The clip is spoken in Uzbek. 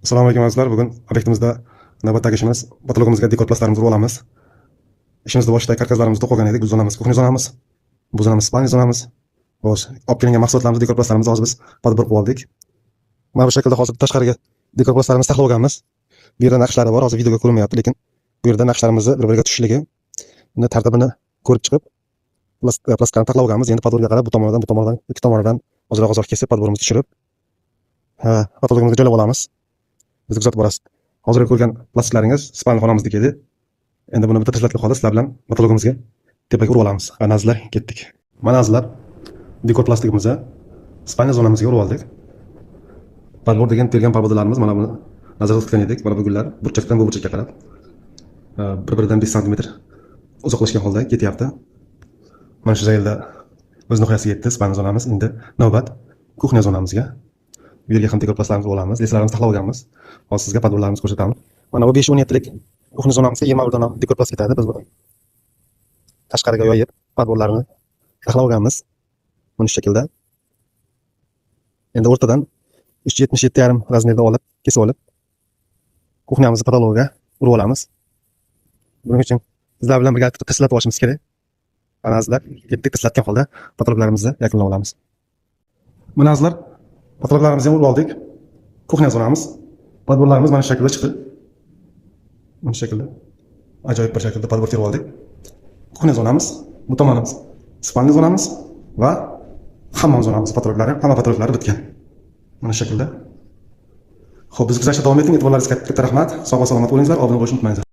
Assalomu alaykum azizlar. Bugun obyektimizda navbatdagi ishimiz patologimizga dekorplastlarimizni urib olamiz. Ishimizda boshida karkaslarimizni to'qib edik. Bu zonamiz kuxnya zonamiz. Bu zonamiz spalniya zonamiz. Xo'sh, olib kelingan mahsulotlarimizni dekorplastlarimizni hozir biz podbor qilib oldik. Mana bu shaklda hozir tashqariga dekorplastlarimizni taxlab olganmiz. Bu yerda naqshlari bor, hozir videoga ko'rinmayapti, lekin bu yerda naqshlarimizni bir-biriga tushishligi, uni tartibini ko'rib chiqib, plastlarni taxlab olganmiz. Endi podborga qarab bu tomondan, ikki tomonidan ozroq kesib podborimizni tushirib, patologimizga joylab olamiz. Bizni kuzatib borasiz. Hozir ko'rgan plastiklaringiz spalni xonamizdagi edi. Endi buni bitta tashlatgan holda sizlar bilan patologimizga tepaga urib olamiz. Qani azizlar, ketdik. Mana azizlar, dekor plastigimizni spalniya zonamizga urib oldik. Podbor degan tergan podborlarimiz mana buni nazarda tutgan edik. Mana bu gullar burchakdan bu burchakka qarab bir-biridan 5 sm uzoqlashgan holda ketyapti. Mana shu zaylda o'z nihoyasiga yetdi spalniya zonamiz. Endi navbat kuxnya zonamizga. Bu yerga ham dekor plastlarimizni olamiz, leslarimizni taxlab olganmiz. Hozir sizga podborlarimizni ko'rsatamiz. Mana bu 5-17 lik kuxnya zonamizga 20 dona dekor plast ketadi. Biz buni tashqariga yoyib, podborlarni taxlab olganmiz. Mana shu shaklda. Endi o'rtadan 377,5 razmerda olib, kesib olib, kuxnyamizni patologiga urib olamiz. Buning uchun sizlar bilan birga tashlatib olishimiz kerak. Mana azizlar, ketdik, tashlatgan holda patologlarimizni yakunlab olamiz. Mana azizlar, patologlarimizni urib oldik. Kuxnya zonamiz, podborlarimiz mana shu shaklda chiqdi. Mana shu shaklda ajoyib bir shaklda podbor terib oldik. Kuxnya zonamiz, bu tomonimiz spalniya zonamiz va hammom zonamiz patologlari, hamma patologlari bitgan. Mana shu shaklda. Xo'p, bizni kuzatishda davom eting. E'tiborlaringizga katta rahmat. Sog' va salomat bo'lingizlar. Obuna bo'lishni unutmanglar.